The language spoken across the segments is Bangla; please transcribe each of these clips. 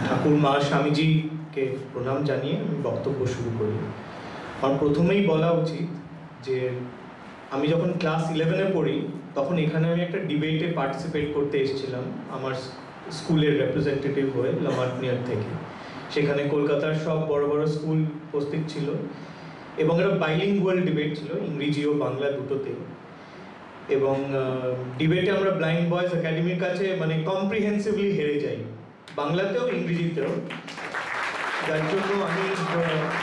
ঠাকুর মা স্বামীজিকে প্রণাম জানিয়ে আমি বক্তব্য শুরু করি। আমার প্রথমেই বলা উচিত যে আমি যখন ক্লাস 11-এ পড়ি তখন এখানে আমি একটা ডিবেটে পার্টিসিপেট করতে এসেছিলাম আমার স্কুলের রিপ্রেজেন্টেটিভ হয়ে লামার্টনিয়ার থেকে। সেখানে কলকাতার সব বড় বড় স্কুল উপস্থিত ছিল এবং এটা বাইলিঙ্গুয়াল ডিবেট ছিল, ইংরেজি ও বাংলা দুটোতে। এবং ডিবেটে আমরা ব্লাইন্ড বয়েজ একাডেমির কাছে মানে কম্প্রিহেন্সিভলি হেরে যাই, বাংলাতেও ইংরেজিতেও। যার জন্য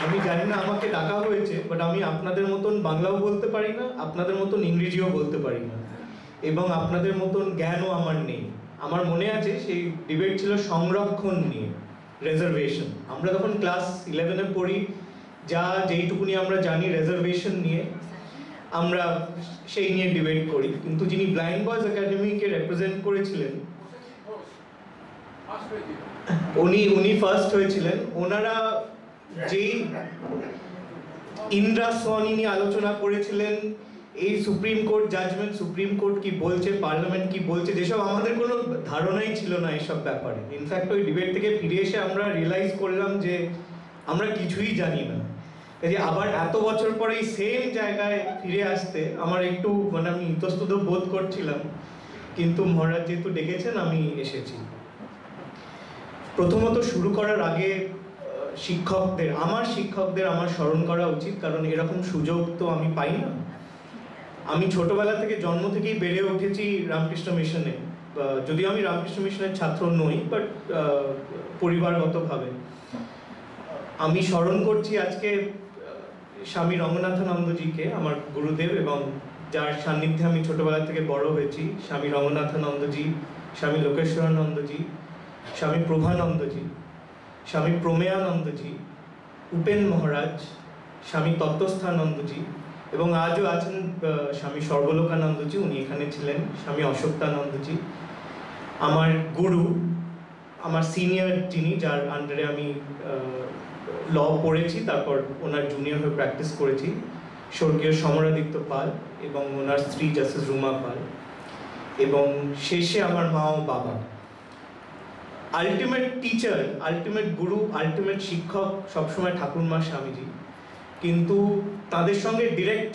আমি জানি না আমাকে ডাকা হয়েছে, বাট আমি আপনাদের মতন বাংলাও বলতে পারি না, আপনাদের মতন ইংরেজিও বলতে পারি না, এবং আপনাদের মতন জ্ঞানও আমার নেই। আমার মনে আছে সেই ডিবেট ছিল সংরক্ষণ নিয়ে, রিজার্ভেশন। আমরা তখন ক্লাস 11-এ পড়ি, যেইটুকুনি আমরা জানি রিজার্ভেশন নিয়ে, আমরা সেই নিয়ে ডিবেট করি। কিন্তু যিনি ব্লাইন্ড বয়েজ একাডেমিকে রিপ্রেজেন্ট করেছিলেন উনি ফার্স্ট হয়েছিলেন। ওনারা যেই ইন্দ্রা সোয়ানি নিয়ে আলোচনা করেছিলেন, এই supreme court judgement, supreme court কি বলছে, পার্লামেন্ট কি বলছে, যেসব আমাদের কোনো ধারণাই ছিল না এইসব ব্যাপারে। ইনফ্যাক্ট ওই ডিবেট থেকে ফিরে এসে আমরা রিয়েলাইজ করলাম যে আমরা কিছুই জানি না। যে আবার এত বছর পরে এই সেম জায়গায় ফিরে আসতে আমার একটু মানে আমি ইতস্তত বোধ করছিলাম, কিন্তু মহারাজ যেহেতু ডেকেছেন আমি এসেছি। প্রথমত শুরু করার আগে আমার শিক্ষকদের আমার স্মরণ করা উচিত, কারণ এরকম সুযোগ তো আমি পাই না। আমি ছোটবেলা থেকে জন্ম থেকেই বেড়ে উঠেছি রামকৃষ্ণ মিশনে, যদিও আমি রামকৃষ্ণ মিশনের ছাত্র নই, বাট পরিবারগতভাবে আমি স্মরণ করছি আজকে স্বামী রঙ্গনাথানন্দজিকে, আমার গুরুদেব, এবং যার সান্নিধ্যে আমি ছোটবেলা থেকে বড় হয়েছি। স্বামী রঙ্গনাথানন্দজি, স্বামী লোকেশ্বরানন্দজি, স্বামী প্রভানন্দজি, স্বামী প্রমেয়ানন্দজি, উপেন মহারাজ, স্বামী তত্ত্বস্থানন্দজি, এবং আজও আছেন স্বামী সর্বলোকানন্দজি, উনি এখানে ছিলেন, স্বামী অশোক্তানন্দজি। আমার গুরু, আমার সিনিয়র যিনি, যার আন্ডারে আমি ল পড়েছি, তারপর ওনার জুনিয়র হয়ে প্র্যাকটিস করেছি, স্বর্গীয় সমরাদিত্য পাল এবং ওনার স্ত্রী জাস্টিস রুমা পাল, এবং শেষে আমার মা ও বাবা। আলটিমেট টিচার, আলটিমেট গুরু, আলটিমেট শিক্ষক সবসময় ঠাকুরমা স্বামীজি। কিন্তু তাদের সঙ্গে ডিরেক্ট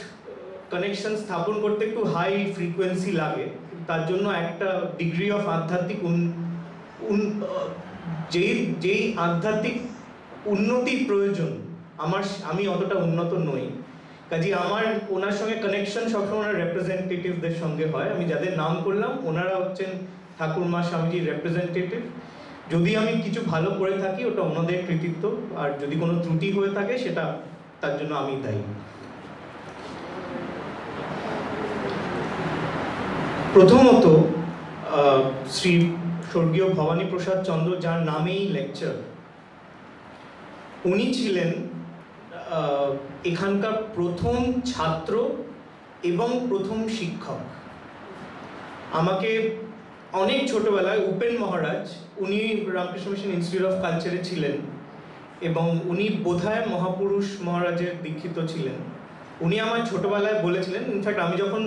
কানেকশন স্থাপন করতে একটু হাই ফ্রিকোয়েন্সি লাগে। তার জন্য একটা ডিগ্রি অফ আধ্যাত্মিক যেই আধ্যাত্মিক উন্নতি প্রয়োজন, আমি অতটা উন্নত নই, কাজে আমার ওনার সঙ্গে কানেকশন সবসময় ওনার রিপ্রেজেন্টেটিভদের সঙ্গে হয়। আমি যাদের নাম করলাম ওনারা হচ্ছেন ঠাকুরমা স্বামীজির রিপ্রেজেন্টেটিভ। যদি আমি কিছু ভালো করে থাকি ওটা ওনাদের কৃতিত্ব, আর যদি কোনো ত্রুটি হয়ে থাকে সেটা তার জন্য আমি দায়ী। প্রথমত শ্রী স্বর্গীয় ভবানী প্রসাদ চন্দ্র, যার নামেই লেকচার, উনি ছিলেন এখানকার প্রথম ছাত্র এবং প্রথম শিক্ষক। আমাকে অনেক ছোটবেলায় উপেন মহারাজ, উনি রামকৃষ্ণ মিশন ইনস্টিটিউট অফ কালচারে ছিলেন এবং উনি বোধহয় মহাপুরুষ মহারাজের দীক্ষিত ছিলেন। উনি আমার ছোটবেলায় বলেছিলেন, ইনফ্যাক্ট আমি যখন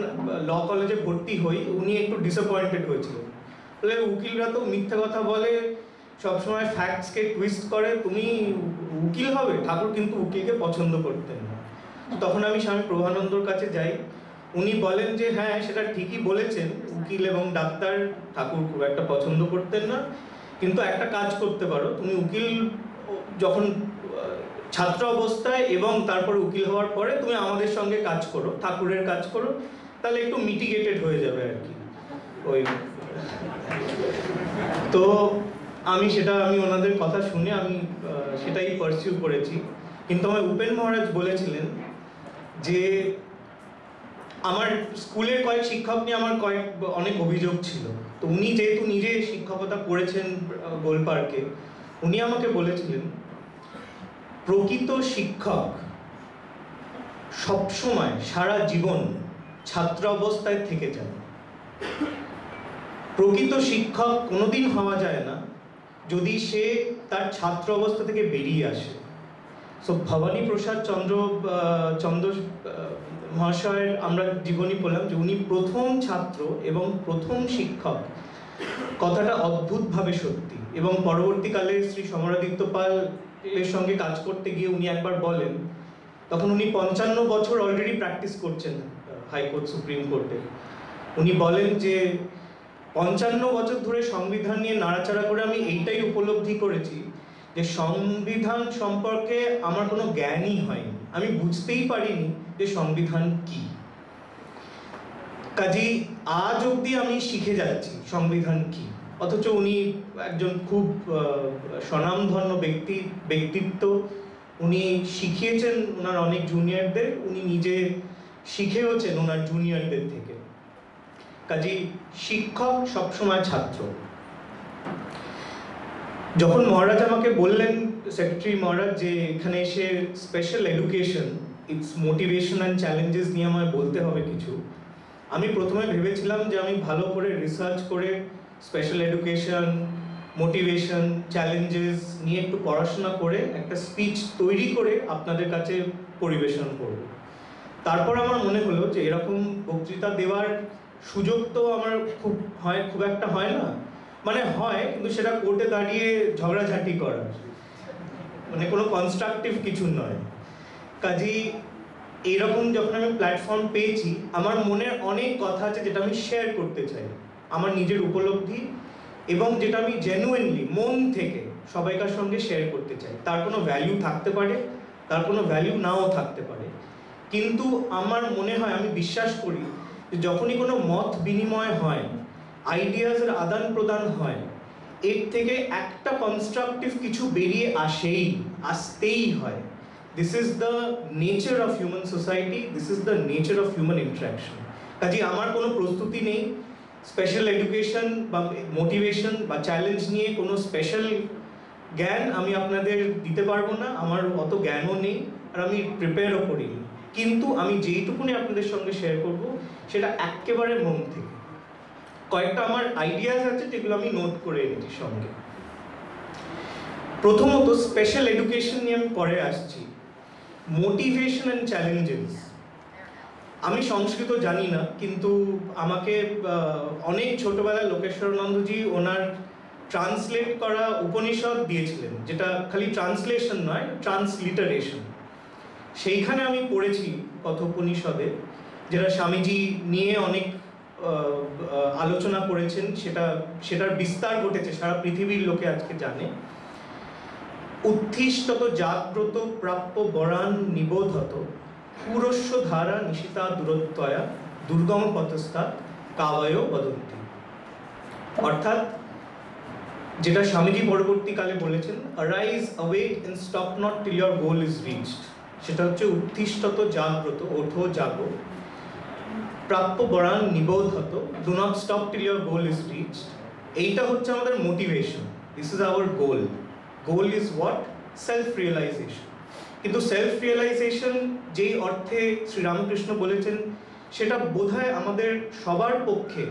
ল কলেজে ভর্তি হই উনি একটু ডিসঅ্যাপয়েন্টেড হয়েছিলেন, বলে উকিলরা তো মিথ্যা কথা বলে, সবসময় ফ্যাক্টসকে টুইস্ট করে, তুমি উকিল হবে। ঠাকুর কিন্তু উকিলকে পছন্দ করতেন না। তখন আমি স্বামী প্রভানন্দর কাছে যাই, উনি বলেন যে হ্যাঁ সেটা ঠিকই বলেছেন, উকিল এবং ডাক্তার ঠাকুর খুব একটা পছন্দ করতেন না, কিন্তু একটা কাজ করতে পারো, তুমি উকিল যখন ছাত্র অবস্থায় এবং তারপরে উকিল হওয়ার পরে তুমি আমাদের সঙ্গে কাজ করো, ঠাকুরের কাজ করো, তাহলে একটু মিটিগেটেড হয়ে যাবে আর কি ওই। তো আমি ওনাদের কথা শুনে আমি সেটাই পারসিউ করেছি। কিন্তু আমার উপেন মহারাজ বলেছিলেন যে আমার স্কুলের কয়েক শিক্ষক নিয়ে আমার অনেক অভিযোগ ছিল। তো উনি যেহেতু নিজে শিক্ষকতা করেছেন গোলপার্কে, উনি আমাকে বলেছিলেন প্রকৃত শিক্ষক সবসময় সারা জীবন ছাত্র অবস্থায় থেকে যান। প্রকৃত শিক্ষক কোনোদিন হওয়া যায় না যদি সে তার ছাত্র অবস্থা থেকে বেরিয়ে আসে। সো ভবানী প্রসাদ চন্দ্র মহাশয়ের আমরা জীবনী বললাম যে উনি প্রথম ছাত্র এবং প্রথম শিক্ষক, কথাটা অদ্ভুতভাবে সত্যি। এবং পরবর্তীকালে শ্রী সমরাদিত্য পালের সঙ্গে কাজ করতে গিয়ে উনি একবার বলেন, তখন উনি 55 বছর অলরেডি প্র্যাকটিস করছেন হাইকোর্ট সুপ্রিম কোর্টে, উনি বলেন যে 55 বছর ধরে সংবিধান নিয়ে নাড়াচাড়া করে আমি এইটাই উপলব্ধি করেছি যে সংবিধান সম্পর্কে আমার কোনো জ্ঞানই হয়নি, আমি বুঝতেই পারিনি যে সংবিধান কি। কাজেই আজ অবধি আমি শিখে যাচ্ছি সংবিধান কি, অথচ উনি একজন খুব স্বনামধন্য ব্যক্তিত্ব, উনি শিখিয়েছেন ওনার অনেক জুনিয়রদের, উনি নিজে শিখেওছেন ওনার জুনিয়রদের থেকে। কাজেই শিক্ষক সবসময় ছাত্র। যখন মহারাজ আমাকে বললেন, সেক্রেটারি মহারাজ, যে এখানে এসে special education, it's motivation and challenges নিয়ে আমায় বলতে হবে কিছু, আমি প্রথমে ভেবেছিলাম যে আমি ভালো করে রিসার্চ করে স্পেশাল এডুকেশন, মোটিভেশন, চ্যালেঞ্জেস নিয়ে একটু পড়াশোনা করে একটা স্পিচ তৈরি করে আপনাদের কাছে পরিবেশন করব। তারপর আমার মনে হলো যে এরকম বক্তৃতা দেওয়ার সুযোগ তো আমার খুব একটা হয় না, মানে হয় কিন্তু সেটা কোর্টে দাঁড়িয়ে ঝগড়াঝাটি করা, মানে কোনো কনস্ট্রাকটিভ কিছু নয়। কাজেই এইরকম যখন আমি প্ল্যাটফর্ম পেয়েছি, আমার মনের অনেক কথা আছে যেটা আমি শেয়ার করতে চাই, আমার নিজের উপলব্ধি, এবং যেটা আমি জেনুইনলি মন থেকে সবাইকার সঙ্গে শেয়ার করতে চাই। তার কোনো ভ্যালু থাকতে পারে, তার কোনো ভ্যালু নাও থাকতে পারে, কিন্তু আমার মনে হয়, আমি বিশ্বাস করি যে যখনই কোনো মত বিনিময় হয়, আইডিয়াসের আদান প্রদান হয়, এর থেকে একটা কনস্ট্রাকটিভ কিছু বেরিয়ে আসতেই হয়। This is the nature of human society, this is the nature of human interaction. কাজে আমার কোনো প্রস্তুতি নেই স্পেশাল এডুকেশন বা মোটিভেশন বা চ্যালেঞ্জ নিয়ে কোনো স্পেশাল জ্ঞান আমি আপনাদের দিতে পারবো না, আমার অত জ্ঞানও নেই, আর আমি প্রিপেয়ারও করিনি। কিন্তু আমি যেইটুকুনি আপনাদের সঙ্গে শেয়ার করব সেটা একেবারে মন থেকে। কয়েকটা আমার আইডিয়াস আছে যেগুলো আমি নোট করে এনেছি সঙ্গে। প্রথমত স্পেশাল এডুকেশন নিয়ে আমি পরে আসছি। মোটিভেশন অ্যান্ড চ্যালেঞ্জেস, আমি সংস্কৃত জানি না, কিন্তু আমাকে অনেক ছোটবেলায় লোকেশ্বরানন্দজি ওনার ট্রান্সলেট করা উপনিষদ দিয়েছিলেন, যেটা খালি ট্রান্সলেশন নয়, ট্রান্সলিটারেশন। সেইখানে আমি পড়েছি কথোপনিষদে, যেটা স্বামীজি নিয়ে অনেক আলোচনা করেছেন, সেটার বিস্তার ঘটেছে, সারা পৃথিবীর লোকে আজকে জানে। উত্থিষ্টত জাগ্রত প্রাপ্য বরান নিবোধত পুরস্য ধারা নিশিতা দূরত্বয়া দুর্গম পথস্থাৎ কাবয় বদন্তি। অর্থাৎ যেটা স্বামীজি পরবর্তীকালে বলেছেন, arise awake and stop not till your goal is reached, সেটা হচ্ছে উত্থিষ্টত জাগ্রত, ওঠো জাগো, প্রাপ্য বরান নিবোধত, do not stop till your goal is reached. এইটা হচ্ছে আমাদের motivation, this is our goal. Goal is what? Self realisation. কিন্তু সেলফ রিয়েলাইজেশন যেই অর্থে শ্রীরামকৃষ্ণ বলেছেন, সেটা বোধহয় আমাদের সবার পক্ষে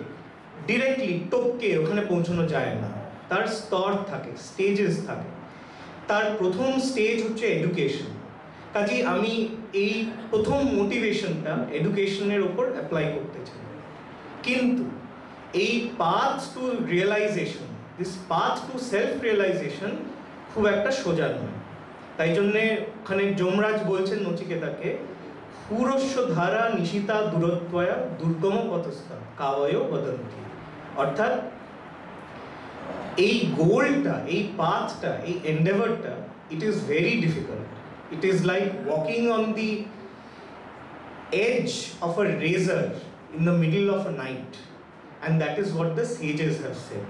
ডিরেক্টলি টপকে ওখানে পৌঁছানো যায় না। তার স্তর থাকে, স্টেজেস থাকে। তার প্রথম স্টেজ হচ্ছে এডুকেশন। কাজেই আমি এই প্রথম মোটিভেশনটা এডুকেশনের ওপর অ্যাপ্লাই করতে চাই। কিন্তু এই path to realization, this path to self realization খুব একটা সোজা নয়। তাই জন্যে ওখানে যমরাজ বলছেন নচিকেতাকে, পুরস্য ধারা নিশিতা দূরত্বয়া দুর্গম পথস্থা কাবয় বদন্তি। অর্থাৎ এই গোলটা, এই পাথটা, এই এন্ডেভারটা, it is very difficult. It is like walking on the edge of a razor in the middle of a night, and that is what the sages have said.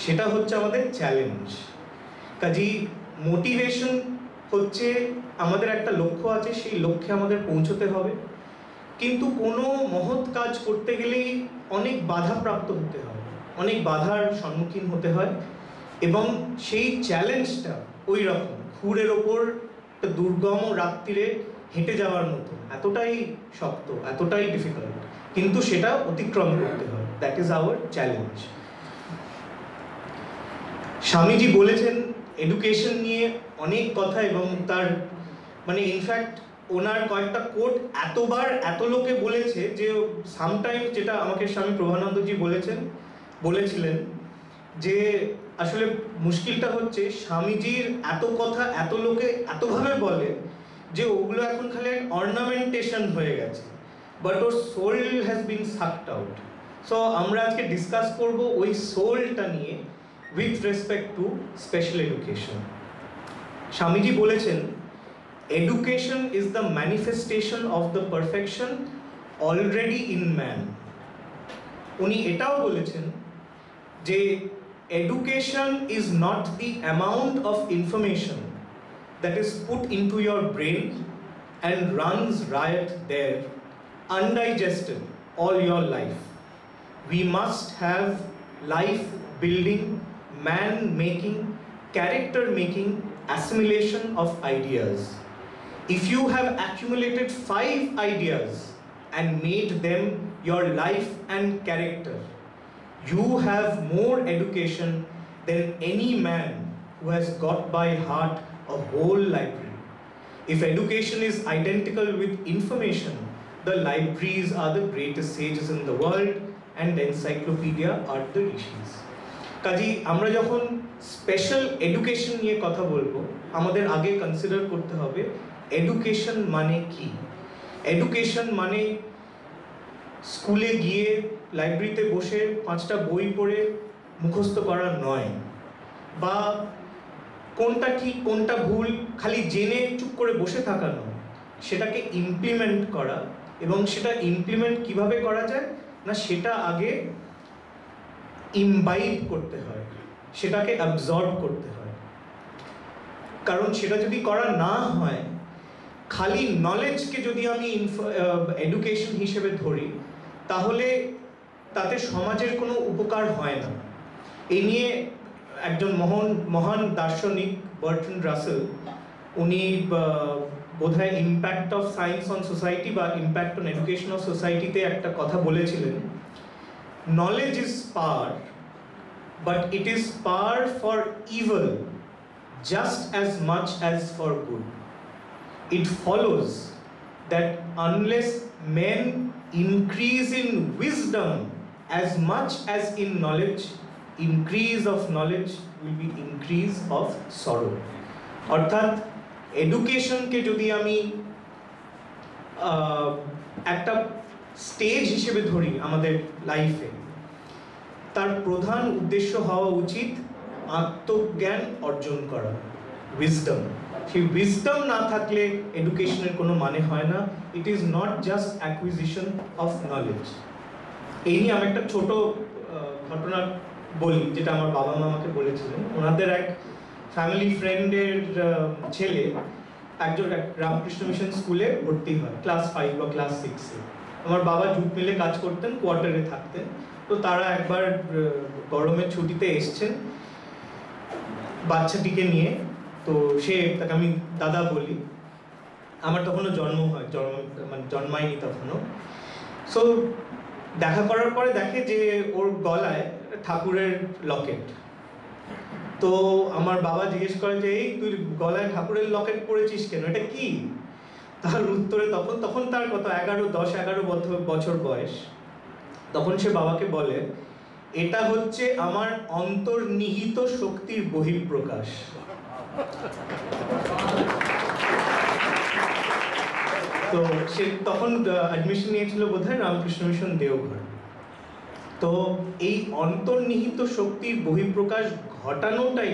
সেটা হচ্ছে আমাদের চ্যালেঞ্জ। কাজেই মোটিভেশন হচ্ছে আমাদের একটা লক্ষ্য আছে, সেই লক্ষ্যে আমাদের পৌঁছতে হবে, কিন্তু কোনো মহৎ কাজ করতে গেলেই অনেক বাধাপ্রাপ্ত হতে হয়, অনেক বাধার সম্মুখীন হতে হয়, এবং সেই চ্যালেঞ্জটা ওই রকম খুরের ওপর একটা দুর্গম রাত্রিরে হেঁটে যাওয়ার মতো, এতটাই শক্ত, এতটাই ডিফিকাল্ট, কিন্তু সেটা অতিক্রম করতে হয়। That is our challenge. Swamiji বলেছেন এডুকেশন নিয়ে অনেক কথা, এবং তার মানে ইনফ্যাক্ট ওনার কয়েকটা কোট এতবার এত লোকে বলেছে যে সামটাইমস, যেটা আমাকে স্বামী প্রভানন্দজি বলেছিলেন যে আসলে মুশকিলটা হচ্ছে স্বামীজির এত কথা এত লোকে এতভাবে বলে যে ওগুলো এখন খালি অর্নামেন্টেশন হয়ে গেছে, বাট ওর soul has been sucked out. So আমরা আজকে ডিসকাস করব ওই সোলটা নিয়ে with respect to special education. Swamiji বলেছেন, education is the manifestation of the perfection already in man. উনি এটাও বলেছেন যে education is not the amount of information that is put into your brain and runs riot there undigested all your life. We must have life building, man making, character making assimilation of ideas. If you have accumulated 5 ideas and made them your life and character, you have more education than any man who has got by heart a whole library. If education is identical with information, the libraries are the greatest sages in the world and the encyclopedia are the rishis. কাজী আমরা যখন স্পেশাল এডুকেশন নিয়ে কথা বলবো, আমাদের আগে কনসিডার করতে হবে এডুকেশন মানে কি। এডুকেশন মানে স্কুলে গিয়ে লাইব্রেরিতে বসে 5টা বই পড়ে মুখস্থ করা নয়, বা কোনটা ঠিক কোনটা ভুল খালি জেনে চুপ করে বসে থাকা নয়, সেটাকে ইমপ্লিমেন্ট করা। এবং সেটা ইমপ্লিমেন্ট কিভাবে করা যায় না, সেটা আগে ইমবাইব করতে হয়, সেটাকে অ্যাবজর্ব করতে হয়। কারণ সেটা যদি করা না হয়, খালি নলেজকে যদি আমি এডুকেশন হিসেবে ধরি, তাহলে তাতে সমাজের কোনো উপকার হয় না। এই নিয়ে একজন মহান দার্শনিক বার্ট্রান্ড রাসেল, উনি বোধহয় impact of science on society বা ইম্প্যাক্ট অন এডুকেশন অফ সোসাইটিতে একটা কথা বলেছিলেন, knowledge is power, but it is power for evil just as much as for good. It follows that unless men increase in wisdom as much as in knowledge, increase of knowledge will be increase of sorrow. অর্থাৎ এডুকেশনকে যদি আমি একটা স্টেজ হিসেবে ধরি আমাদের লাইফে, তার প্রধান উদ্দেশ্য হওয়া উচিত আত্মজ্ঞান অর্জন করা, উইজডম। সেই উইজডম না থাকলে এডুকেশনের কোনো মানে হয় না। It is not just acquisition of knowledge. এই নিয়ে আমি একটা ছোট ঘটনা বলি, যেটা আমার বাবা মা আমাকে বলেছিলেন। ওনাদের এক ফ্যামিলি ফ্রেন্ডের ছেলে একজন রামকৃষ্ণ মিশন স্কুলে ভর্তি হয়, ক্লাস 5 বা ক্লাস 6-এ। আমার বাবা জুট মিলে কাজ করতেন, কোয়ার্টারে থাকতেন। তো তারা একবার গরমের ছুটিতে এসছেন বাচ্চাটিকে নিয়ে। তো তাকে আমি দাদা বলি, আমার তখনও জন্মায়নি তখনও। সো দেখা করার পরে দেখে যে ওর গলায় ঠাকুরের লকেট। তো আমার বাবা জিজ্ঞেস করে যে, এই তুই গলায় ঠাকুরের লকেট পরেছিস কেন, এটা কি? তার উত্তরে তখন তার কত 10-11 বছর বয়স। তখন সে বাবাকে বলে, এটা হচ্ছে আমার অন্তর্নিহিত শক্তির বহিঃপ্রকাশ। তো সে তখন অ্যাডমিশন নিয়েছিল বোধহয় রামকৃষ্ণ মিশন দেওঘর। তো এই অন্তর্নিহিত শক্তির বহিঃপ্রকাশ ঘটানোটাই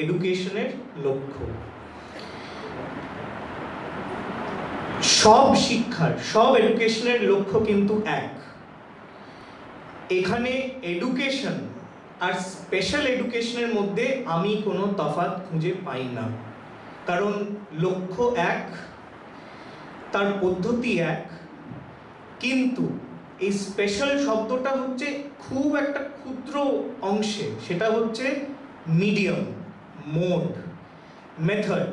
এডুকেশনের লক্ষ্য। সব শিক্ষার, সব এডুকেশনের লক্ষ্য কিন্তু এক। এখানে এডুকেশন আর স্পেশাল এডুকেশনের মধ্যে আমি কোনো তফাৎ খুঁজে পাই না, কারণ লক্ষ্য এক, তার পদ্ধতি এক। কিন্তু এই স্পেশাল শব্দটা হচ্ছে খুব একটা ক্ষুদ্র অংশে, সেটা হচ্ছে মিডিয়াম, মোড, মেথড,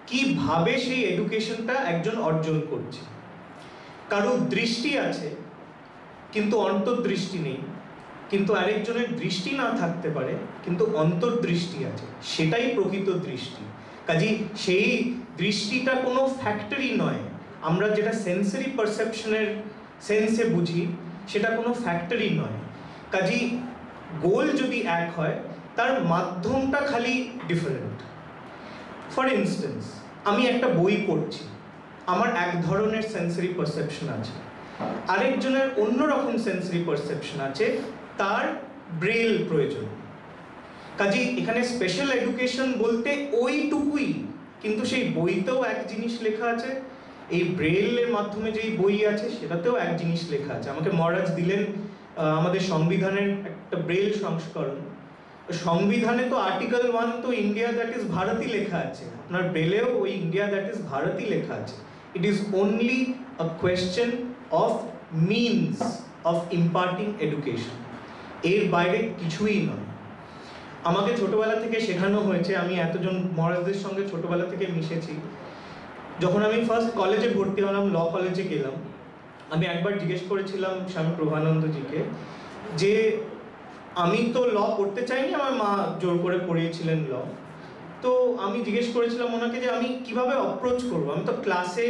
কিভাবে সেই এডুকেশনটা একজন অর্জন করছে। কারো দৃষ্টি আছে কিন্তু অন্তর্দৃষ্টি নেই, কিন্তু আরেকজনের দৃষ্টি না থাকতে পারে কিন্তু অন্তর্দৃষ্টি আছে, সেটাই প্রকৃত দৃষ্টি। কাজেই সেই দৃষ্টিটা কোনো ফ্যাক্টরি নয়। আমরা যেটা সেন্সরি পারসেপশনের সেন্সে বুঝি সেটা কোনো ফ্যাক্টরি নয়। কাজেই গোল যদি এক হয় তার মাধ্যমটা খালি ডিফারেন্ট। ফর ইনস্টেন্স, আমি একটা বই পড়ছি, আমার এক ধরনের সেন্সরি পারসেপশন আছে, আরেকজনের অন্যরকম সেন্সরি পারসেপশন আছে, তার ব্রেল প্রয়োজন। কাজেই এখানে স্পেশাল এডুকেশন বলতে ওইটুকুই, কিন্তু সেই বইতেও এক জিনিস লেখা আছে, এই ব্রেলের মাধ্যমে যেই বই আছে সেটাতেও এক জিনিস লেখা আছে। আমাকে মহারাজ দিলেন আমাদের সংবিধানের একটা ব্রেল সংস্করণ। সংবিধানে তো আর্টিকেল 1 তো ইন্ডিয়া দ্যাট ইজ ভারতই লেখা আছে, আপনার ব্রেলেও ওই ইন্ডিয়া দ্যাট ইজ ভারতই লেখা আছে। It is only a question of means of imparting education, এর বাইরে কিছুই নয়। আমাকে ছোটবেলা থেকে শেখানো হয়েছে, আমি এতজন মহারাজদের সঙ্গে ছোটবেলা থেকে মিশেছি। যখন আমি ফার্স্ট কলেজে ভর্তি হলাম, ল কলেজে গেলাম, আমি একবার জিজ্ঞেস করেছিলাম স্বামী প্রভানন্দজিকে যে আমি তো ল পড়তে চাইনি, আমার মা জোর করে পড়িয়েছিলেন ল। তো আমি জিজ্ঞেস করেছিলাম ওনাকে যে আমি কিভাবে অ্যাপ্রোচ করবো, আমি তো ক্লাসে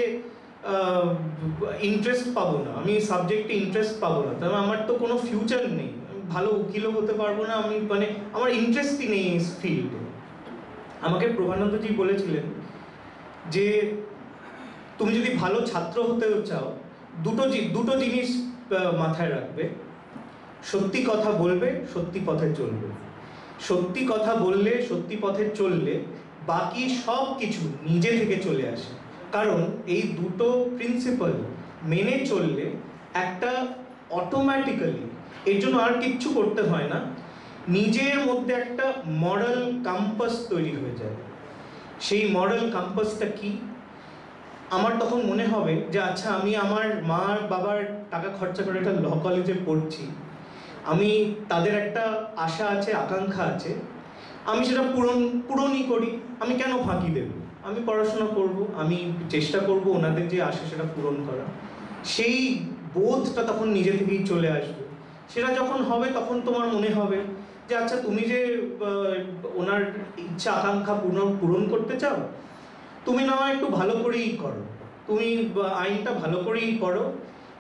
ইন্টারেস্ট পাবো না, আমি সাবজেক্টে ইন্টারেস্ট পাবো না, তাহলে আমার তো কোনো ফিউচার নেই, ভালো উকিলও হতে পারবো না, আমি মানে আমার ইন্টারেস্টই নেই এই ফিল্ডে। আমাকে প্রভানন্দজি বলেছিলেন যে তুমি যদি ভালো ছাত্র হতেও চাও, দুটো জিনিস মাথায় রাখবে, সত্যি কথা বলবে, সত্যি পথে চলবে। সত্যি কথা বললে, সত্যি পথে চললে বাকি সব কিছু নিজে থেকে চলে আসে। কারণ এই দুটো প্রিন্সিপাল মেনে চললে একটা অটোমেটিক্যালি, এর জন্য আর কিচ্ছু করতে হয় না, নিজের মধ্যে একটা মরাল কম্পাস তৈরি হয়ে যায়। সেই মরাল কম্পাসটা কি? আমার তখন মনে হবে যে আচ্ছা, আমি আমার মা বাবার টাকা খরচা করে একটা ল কলেজে পড়ছি, আমি তাদের একটা আশা আছে, আকাঙ্ক্ষা আছে, আমি সেটা পূরণই করি, আমি কেন ফাঁকি দেব? আমি পড়াশোনা করব, আমি চেষ্টা করব ওনাদের যে আশা সেটা পূরণ করা। সেই বোধটা তখন নিজে থেকেই চলে আসবে। সেটা যখন হবে তখন তোমার মনে হবে যে আচ্ছা, তুমি যে ওনার ইচ্ছা আকাঙ্ক্ষা পূরণ করতে চাও, তুমি না একটু ভালো করেই করো, তুমি আইনটা ভালো করেই করো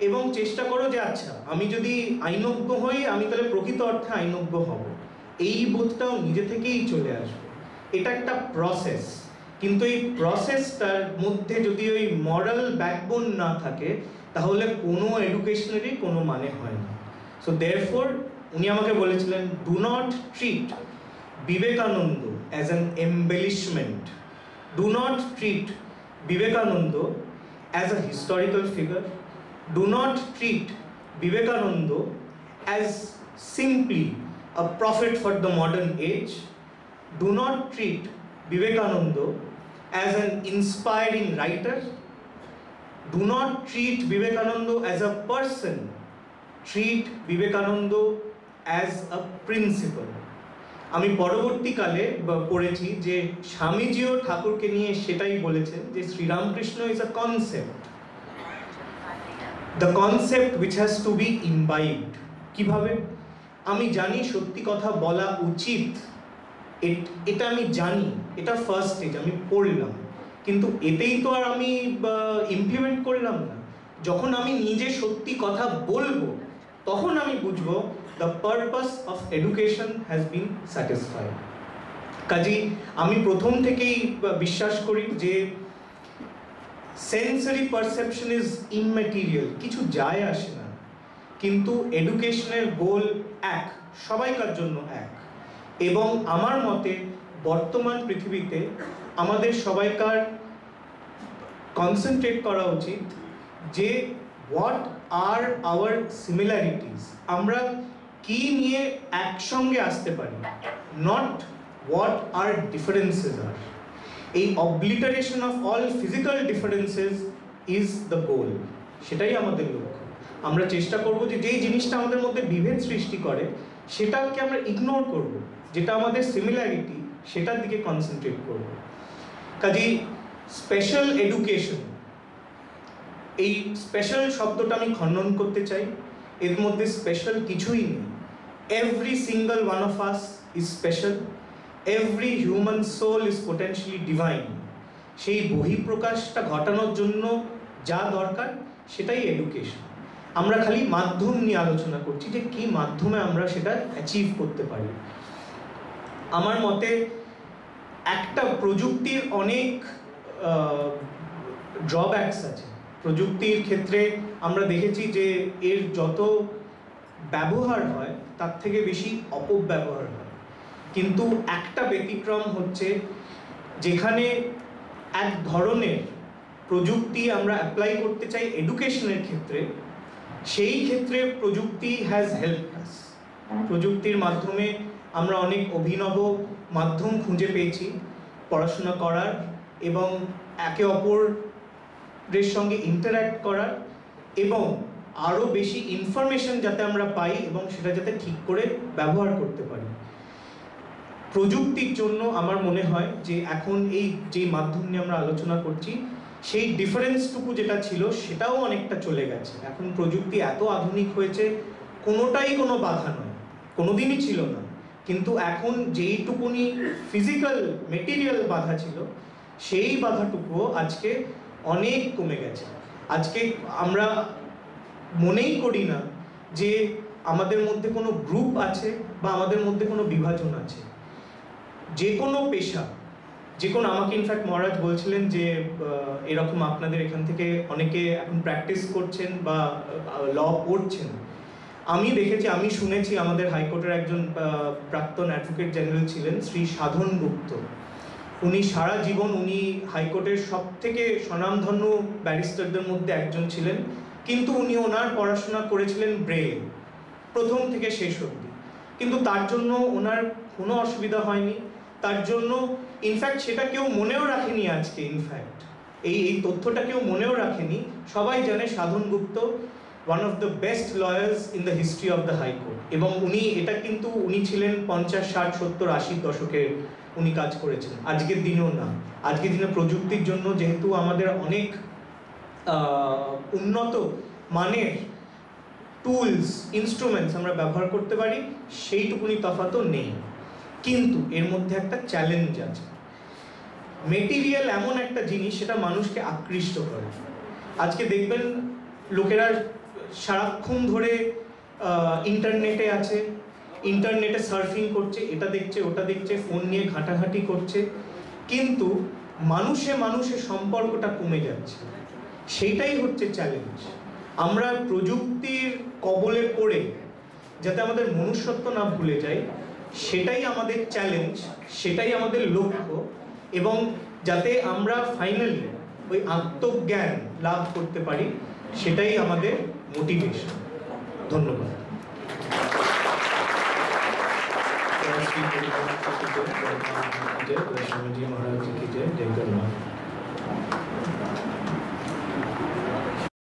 এবং চেষ্টা করো যে আচ্ছা, আমি যদি আইনজ্ঞ হই, আমি তাহলে প্রকৃত অর্থে আইনজ্ঞ হব। এই বোধটাও নিজে থেকেই চলে আসবে। এটা একটা প্রসেস, কিন্তু এই প্রসেসটার মধ্যে যদি ওই মরাল ব্যাকবোন না থাকে তাহলে কোনো এডুকেশনেরই কোনো মানে হয় না। সো দেয়ারফর উনি আমাকে বলেছিলেন, do not treat Vivekananda as an embellishment, do not treat Vivekananda as a historical figure, do not treat Vivekananda as simply a prophet for the modern age, do not treat Vivekananda as an inspiring writer, do not treat Vivekananda as a person, treat Vivekananda as a principle. আমি পরবর্তীকালে পড়েছি যে স্বামীজিও ঠাকুরকে নিয়ে সেটাই বলেছেন যে Sri Ramakrishna is a concept, the concept which has to be imbibed. কিভাবে? আমি জানি সত্যি কথা বলা উচিত, এটা আমি জানি, এটা ফার্স্ট স্টেজ, আমি পড়লাম, কিন্তু এতেই তো আর আমি ইমপ্লিমেন্ট করলাম না। যখন আমি নিজে সত্যি কথা বলবো তখন আমি বুঝবো the purpose of education has been satisfied. কাজেই আমি প্রথম থেকেই বিশ্বাস করি যে সেন্সরি পারসেপশন ইজ ইমম্যাটেরিয়াল, কিছু যায় আসে না, কিন্তু এডুকেশনের গোল এক, সবাইকার জন্য এক। এবং আমার মতে বর্তমান পৃথিবীতে আমাদের সবাইকার কনসেন্ট্রেট করা উচিত যে হোয়াট আর আওয়ার সিমিলারিটিস, আমরা কি নিয়ে একসঙ্গে আসতে পারি, not what are differences are. এই obliteration of all physical differences is the goal, সেটাই আমাদের লক্ষ্য। আমরা চেষ্টা করব যে যেই জিনিসটা আমাদের মধ্যে বিভেদ সৃষ্টি করে সেটাকে আমরা ইগনোর করব, যেটা আমাদের সিমিলারিটি সেটার দিকে কনসেন্ট্রেট করব। কাজেই স্পেশাল এডুকেশন, এই স্পেশাল শব্দটা আমি খণ্ডন করতে চাই, এর মধ্যে স্পেশাল কিছুই নেই। Every single one of us is special, every human soul is potentially divine. সেই বহিঃপ্রকাশটা ঘটানোর জন্য যা দরকার সেটাই এডুকেশন। আমরা খালি মাধ্যম নিয়ে আলোচনা করছি যে কি মাধ্যমে আমরা সেটা অ্যাচিভ করতে পারি। আমার মতে একটা প্রযুক্তির অনেক ড্রব্যাকস আছে। প্রযুক্তির ক্ষেত্রে আমরা দেখেছি যে এর যত ব্যবহার হয় তার থেকে বেশি অপব্যবহার হয়। কিন্তু একটা ব্যতিক্রম হচ্ছে যেখানে এক ধরনের প্রযুক্তি আমরা অ্যাপ্লাই করতে চাই এডুকেশনের ক্ষেত্রে, সেই ক্ষেত্রে প্রযুক্তি হ্যাজ হেল্প আস। প্রযুক্তির মাধ্যমে আমরা অনেক অভিনব মাধ্যম খুঁজে পেয়েছি পড়াশোনা করার এবং একে অপরের সঙ্গে ইন্টারঅ্যাক্ট করার, এবং আরও বেশি ইনফরমেশন যাতে আমরা পাই এবং সেটা যাতে ঠিক করে ব্যবহার করতে পারি। প্রযুক্তির জন্য আমার মনে হয় যে এখন এই যে মাধ্যম নিয়ে আমরা আলোচনা করছি সেই ডিফারেন্সটুকু যেটা ছিল সেটাও অনেকটা চলে গেছে। এখন প্রযুক্তি এত আধুনিক হয়েছে, কোনোটাই কোনো বাধা নয়, কোনোদিনই ছিল না। কিন্তু এখন যেইটুকুনি ফিজিক্যাল মেটেরিয়াল বাধা ছিল সেই বাধাটুকুও আজকে অনেক কমে গেছে। আজকে আমরা মনেই করি না যে আমাদের মধ্যে কোনো গ্রুপ আছে বা আমাদের মধ্যে কোনো বিভাজন আছে। যে কোনো পেশা, যে কোনো, আমাকে ইনফ্যাক্ট মহারাজ বলছিলেন যে এরকম আপনাদের এখান থেকে অনেকে এখন প্র্যাকটিস করছেন বা ল পড়ছেন। আমি দেখেছি, আমি শুনেছি আমাদের হাইকোর্টের একজন প্রাক্তন অ্যাডভোকেট জেনারেল ছিলেন শ্রী সাধন গুপ্ত। উনি সারা জীবন উনি হাইকোর্টের সব থেকে স্বনামধন্য ব্যারিস্টারদের মধ্যে একজন ছিলেন, কিন্তু উনি ওনার পড়াশোনা করেছিলেন ব্রেইল প্রথম থেকে শেষ অবধি। কিন্তু তার জন্য ওনার কোনো অসুবিধা হয়নি, তার জন্য ইনফ্যাক্ট সেটা কেউ মনেও রাখেনি। আজকে ইনফ্যাক্ট এই তথ্যটা কেউ মনেও রাখেনি। সবাই জানে Sadhan Gupta one of the best lawyers in the history of the high court, এবং উনি এটা কিন্তু উনি ছিলেন 50, 60, 70, 80 দশকে উনি কাজ করেছেন, আজকের দিনেও না। আজকের দিনে প্রযুক্তির জন্য যেহেতু আমাদের অনেক উন্নত মানের টুলস, ইনস্ট্রুমেন্টস আমরা ব্যবহার করতে পারি, সেইটুকুনি তফাৎও নেই। কিন্তু এর মধ্যে একটা চ্যালেঞ্জ আছে। মেটেরিয়াল এমন একটা জিনিস, সেটা মানুষকে আকৃষ্ট করে। আজকে দেখবেন লোকেরা সারাক্ষণ ধরে ইন্টারনেটে আছে, ইন্টারনেটে সার্ফিং করছে, এটা দেখছে, ওটা দেখছে, ফোন নিয়ে ঘাঁটাঘাঁটি করছে, কিন্তু মানুষে মানুষে সম্পর্কটা কমে যাচ্ছে। সেইটাই হচ্ছে চ্যালেঞ্জ। আমরা প্রযুক্তির কবলে পড়ে যাতে আমাদের মনুষ্যত্ব না ভুলে যাই, সেটাই আমাদের চ্যালেঞ্জ, সেটাই আমাদের লক্ষ্য, এবং যাতে আমরা ফাইনালি ওই আত্মজ্ঞান লাভ করতে পারি, সেটাই আমাদের মোটিভেশন। ধন্যবাদ। स्वामी जी महाराज जी की जय। जय जगन्नाथ।